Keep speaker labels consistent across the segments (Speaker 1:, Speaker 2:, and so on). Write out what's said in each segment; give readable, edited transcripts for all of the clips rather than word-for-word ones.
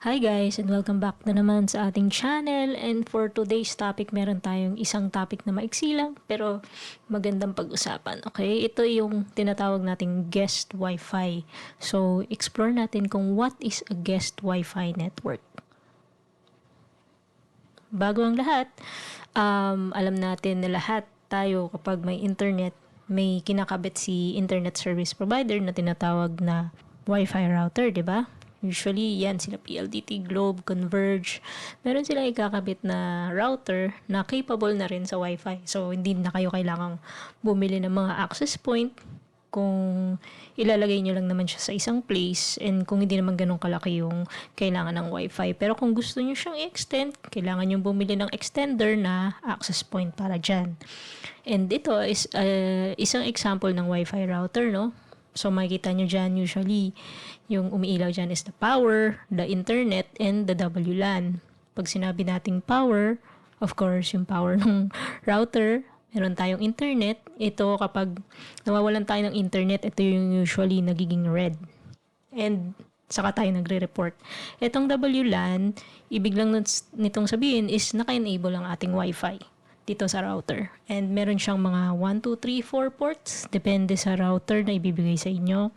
Speaker 1: Hi guys and welcome back na naman sa ating channel, and for today's topic meron tayong isang topic na maiksi lang pero magandang pag-usapan. Okay, ito yung tinatawag nating guest Wi-Fi. So explore natin kung what is a guest Wi-Fi network. Bago ang lahat, alam natin na lahat tayo kapag may internet, may kinakabit si internet service provider na tinatawag na Wi-Fi router, di ba? Usually, yan sila PLDT, Globe, Converge. Meron silang ikakabit na router na capable na rin sa Wi-Fi. So, hindi na kayo kailangang bumili ng mga access point kung ilalagay nyo lang naman siya sa isang place and kung hindi naman ganun kalaki yung kailangan ng Wi-Fi. Pero kung gusto nyo siyang i-extend, kailangan nyo bumili ng extender na access point para dyan. And ito is isang example ng Wi-Fi router, no? So, makikita nyo dyan usually yung umiilaw dyan is the power, the internet, and the WLAN. Pag sinabi nating power, of course, yung power ng router, meron tayong internet. Ito kapag nawawalan tayo ng internet, ito yung usually nagiging red. And saka tayo nagre-report. Itong WLAN, ibig lang nitong sabihin is naka-enable ang ating Wi-Fi dito sa router. And meron siyang mga 1, 2, 3, 4 ports. Depende sa router na ibibigay sa inyo.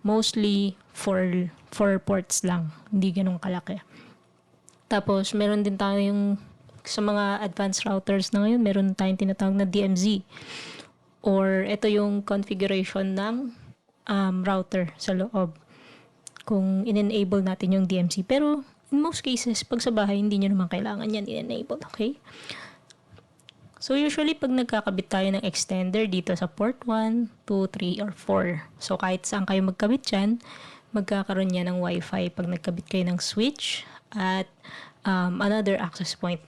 Speaker 1: Mostly 4 ports lang. Hindi ganun kalaki. Tapos, meron din tayong sa mga advanced routers na ngayon, meron tayong tinatawag na DMZ. Or ito yung configuration ng router sa loob. Kung in-enable natin yung DMZ. Pero, in most cases, pag sa bahay, hindi nyo naman kailangan yan i-enable, okay? So, usually, pag nagkakabit tayo ng extender dito sa port 1, 2, 3, or 4. So, kahit saan kayo magkabit dyan, magkakaroon yan ng Wi-Fi pag nagkabit kayo ng switch at another access point.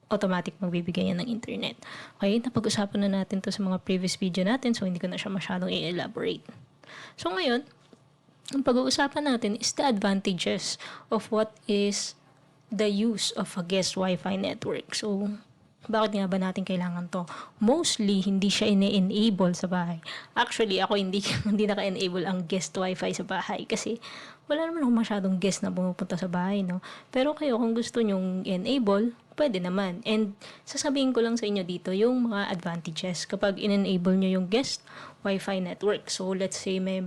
Speaker 1: Automatic magbibigay yan ng internet. Okay, napag-usapan na natin to sa mga previous video natin, so hindi ko na siya masyadong i-elaborate. So, ngayon, ang pag-uusapan natin is the advantages of what is the use of a guest Wi-Fi network. So, bakit nga ba natin kailangan to? Mostly, hindi siya ine-enable sa bahay. Actually, ako hindi naka-enable ang guest Wi-Fi sa bahay kasi wala naman akong masyadong guest na pumupunta sa bahay, no? Pero kayo, kung gusto nyong enable, pwede naman. And sasabihin ko lang sa inyo dito yung mga advantages kapag in-enable nyo yung guest Wi-Fi network. So, let's say may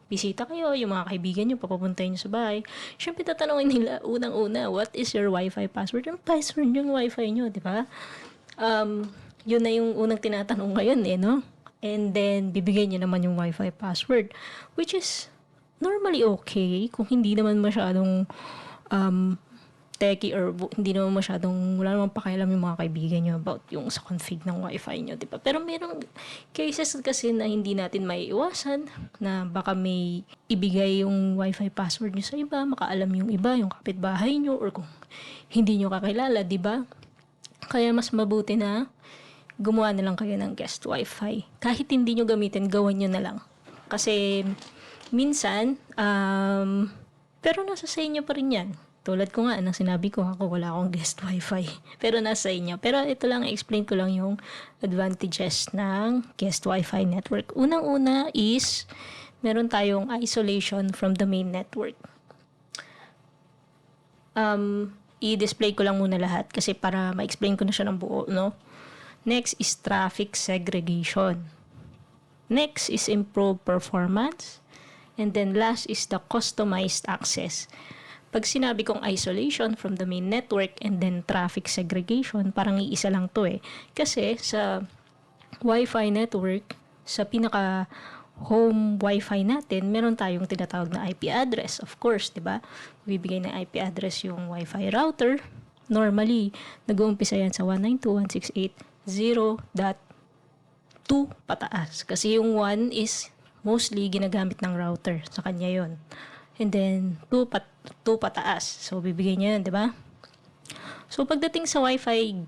Speaker 1: bisita kayo, yung mga kaibigan nyo, papapuntayin nyo sa bahay. Siyempre, tatanungin nila, unang-una, what is your Wi-Fi password? Yung password yung Wi-Fi nyo, di ba? Yun na yung unang tinatanong ngayon, no? And then, bibigyan nyo naman yung Wi-Fi password, which is normally okay kung hindi naman masyadong techy or hindi naman masyadong, wala naman pakialam yung mga kaibigan nyo about yung sa config ng Wi-Fi nyo, diba? Pero merong cases kasi na hindi natin maiiwasan na baka may ibigay yung Wi-Fi password nyo sa iba, makaalam yung iba, yung kapitbahay nyo, or kung hindi nyo kakilala, diba? Kaya mas mabuti na gumawa na lang kayo ng guest Wi-Fi. Kahit hindi nyo gamitin, gawan nyo na lang. Kasi minsan, pero nasa sa inyo pa rin yan. Tulad ko nga, nang sinabi ko, ako wala akong guest Wi-Fi. Pero nasa inyo. Pero ito lang, explain ko lang yung advantages ng guest Wi-Fi network. Unang-una is, meron tayong isolation from the main network. I-display ko lang muna lahat kasi para ma-explain ko na siya ng buo, no? Next is traffic segregation. Next is improved performance. And then last is the customized access. Pag sinabi kong isolation from the main network and then traffic segregation, parang iisa lang to eh. Kasi sa Wi-Fi network, sa pinaka home Wi-Fi natin, meron tayong tinatawag na IP address. Of course, di ba? Bibigay ng IP address yung Wi-Fi router. Normally, nag-uumpisa yan sa 192.168.0.2 pataas. Kasi yung 1 is mostly ginagamit ng router. Sa kanya yon. And then, 2 pataas. So, bibigyan niya yun, di ba? So, pagdating sa Wi-Fi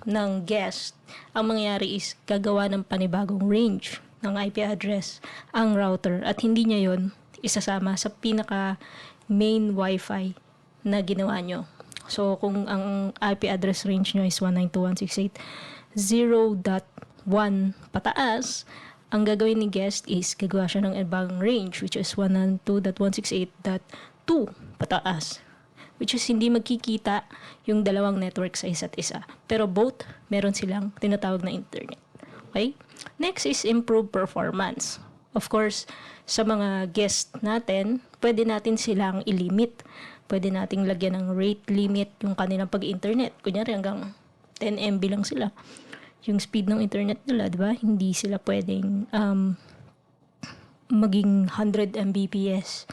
Speaker 1: ng guest, ang mangyayari is gagawa ng panibagong range ng IP address ang router at hindi niya yon isasama sa pinaka main Wi-Fi na ginawa nyo. So, kung ang IP address range nyo is 192.168.0.1 pataas, ang gagawin ni guest is gagawa siya ng ibang range which is 192.168.2 2 pataas. Which is hindi magkikita yung dalawang network sa isa't isa. Pero both, meron silang tinatawag na internet. Okay? Next is improve performance. Of course, sa mga guest natin, pwede natin silang ilimit. Pwede nating lagyan ng rate limit yung kanilang pag-internet. Kunyari hanggang 10 MB lang sila. Yung speed ng internet nila, di ba? Hindi sila pwedeng maging 100 Mbps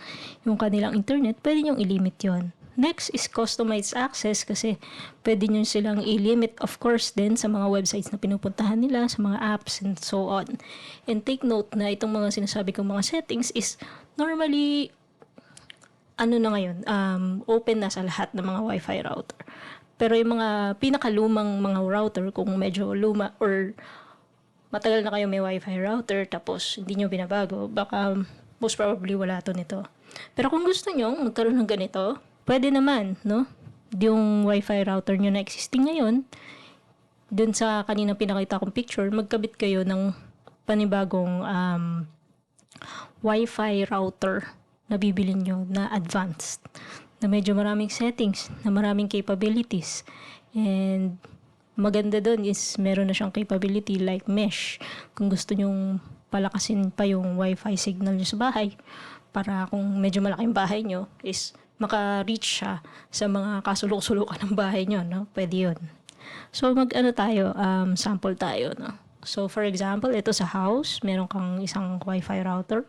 Speaker 1: yung kanilang internet. Pwede nyong ilimit yon. Next is customized access kasi pwede nyo silang i-limit of course din sa mga websites na pinupuntahan nila, sa mga apps and so on. And take note na itong mga sinasabi kong mga settings is normally open na sa lahat ng mga Wi-Fi router. Pero yung mga pinakalumang mga router, kung medyo luma or matagal na kayo may Wi-Fi router tapos hindi nyo binabago, baka most probably wala to nito. Pero kung gusto nyo magkaroon ng ganito, pwede naman, no? Yung Wi-Fi router nyo na existing ngayon, dun sa kanina pinakita kong picture, magkabit kayo ng panibagong Wi-Fi router na bibili nyo na advanced, na medyo maraming settings, na maraming capabilities. And maganda dun is meron na siyang capability like mesh. Kung gusto nyong palakasin pa yung Wi-Fi signal nyo sa bahay, para kung medyo malaking bahay nyo, is maka-reach siya sa mga kasulok-sulukan ng bahay nyo, no? Pwede yun. So, sample tayo, no? So, for example, ito sa house, meron kang isang Wi-Fi router.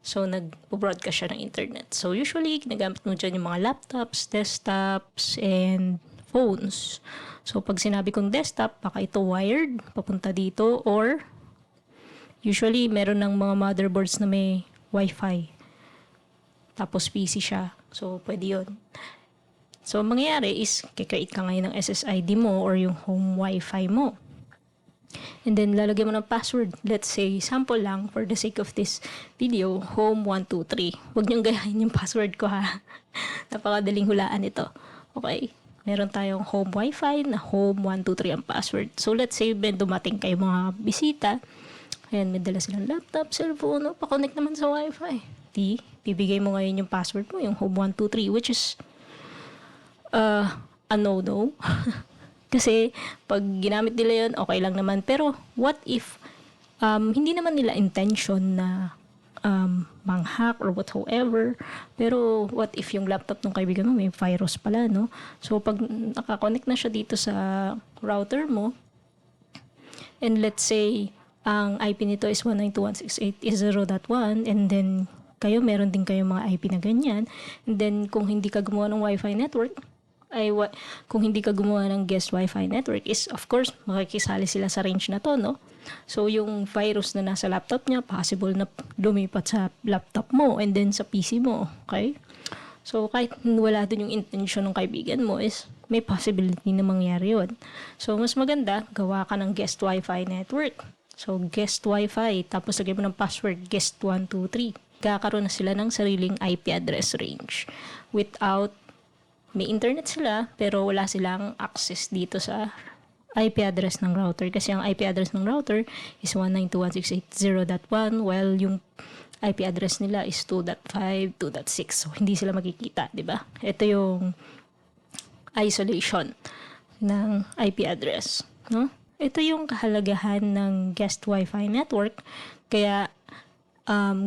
Speaker 1: So, nag-broadcast siya ng internet. So, usually, ginagamit mo dyan yung mga laptops, desktops, and phones. So, pag sinabi kong desktop, baka ito wired, papunta dito, or usually, meron ng mga motherboards na may Wi-Fi. Tapos PC siya. So, pwede yun. So, mangyayari is, kikreate ka ngayon ng SSID mo or yung home Wi-Fi mo. And then, lalagyan mo ng password. Let's say, sample lang, for the sake of this video, home123. Huwag niyong gayahin yung password ko, ha? Napakadaling hulaan ito. Okay. Meron tayong home Wi-Fi na home123 ang password. So, let's say, may dumating kayo mga bisita. Ayan, may dala silang laptop, cellphone, no? Pa-connect naman sa Wi-Fi. Bibigay mo ngayon yung password mo, yung home123, which is a no-no. Kasi, pag ginamit nila yun, okay lang naman. Pero, what if, hindi naman nila intention na mang-hack or whatsoever. Pero, what if yung laptop ng kaibigan mo may virus pala, no? So, pag nakakonect na siya dito sa router mo, and let's say, ang IP nito is 192.168.0.1, and then, meron din kayong mga IP na ganyan. And then, kung hindi ka gumawa ng Wi-Fi network, kung hindi ka gumawa ng guest Wi-Fi network, is of course, makikisali sila sa range na to, no? So, yung virus na nasa laptop niya, possible na lumipat sa laptop mo and then sa PC mo, okay? So, kahit wala dun yung intention ng kaibigan mo, is may possibility na mangyari yun. So, mas maganda, gawa ka ng guest Wi-Fi network. So, guest Wi-Fi, tapos lagay mo ng password, guest123. Kakaroon na sila ng sariling IP address range without may internet sila pero wala silang access dito sa IP address ng router kasi ang IP address ng router is 192.168.0.1 while yung IP address nila is 2.5, 2.6. So hindi sila makikita, di ba? Ito yung isolation ng IP address, no? Ito yung kahalagahan ng guest Wi-Fi network kaya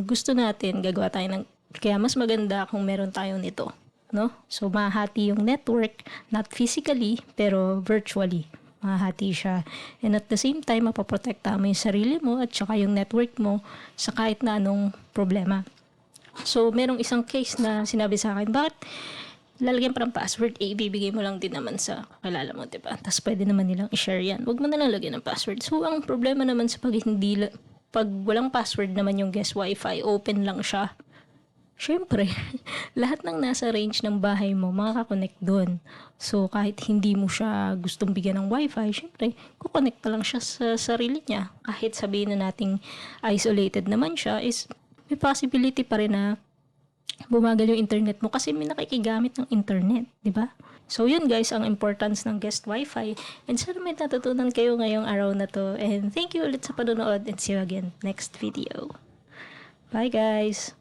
Speaker 1: gusto natin gagawa tayo ng kaya mas maganda kung meron tayo nito, no? So mahati yung network not physically pero virtually. Mahati siya. And at the same time mapoprotekta mo yung sarili mo at saka yung network mo sa kahit na anong problema. So merong isang case na sinabi sa akin, bakit lalagyan pa ng password, ibibigay mo lang din naman sa kakilala mo, diba? Tapos pwede naman nilang i-share yan. Huwag mo na lang lagyan ng password. So ang problema naman sa pag walang password naman yung guest Wi-Fi, open lang siya. Siyempre, lahat ng nasa range ng bahay mo, makakakonect doon. So, kahit hindi mo siya gustong bigyan ng Wi-Fi, siyempre, kukonect lang siya sa sarili niya. Kahit sabihin na nating isolated naman siya, is may possibility pa rin na bumagal yung internet mo kasi may nakikigamit ng internet, di ba? So yun guys, ang importance ng guest Wi-Fi. And sana may natutunan kayo ngayong araw na to. And thank you ulit sa panonood and see you again next video. Bye guys!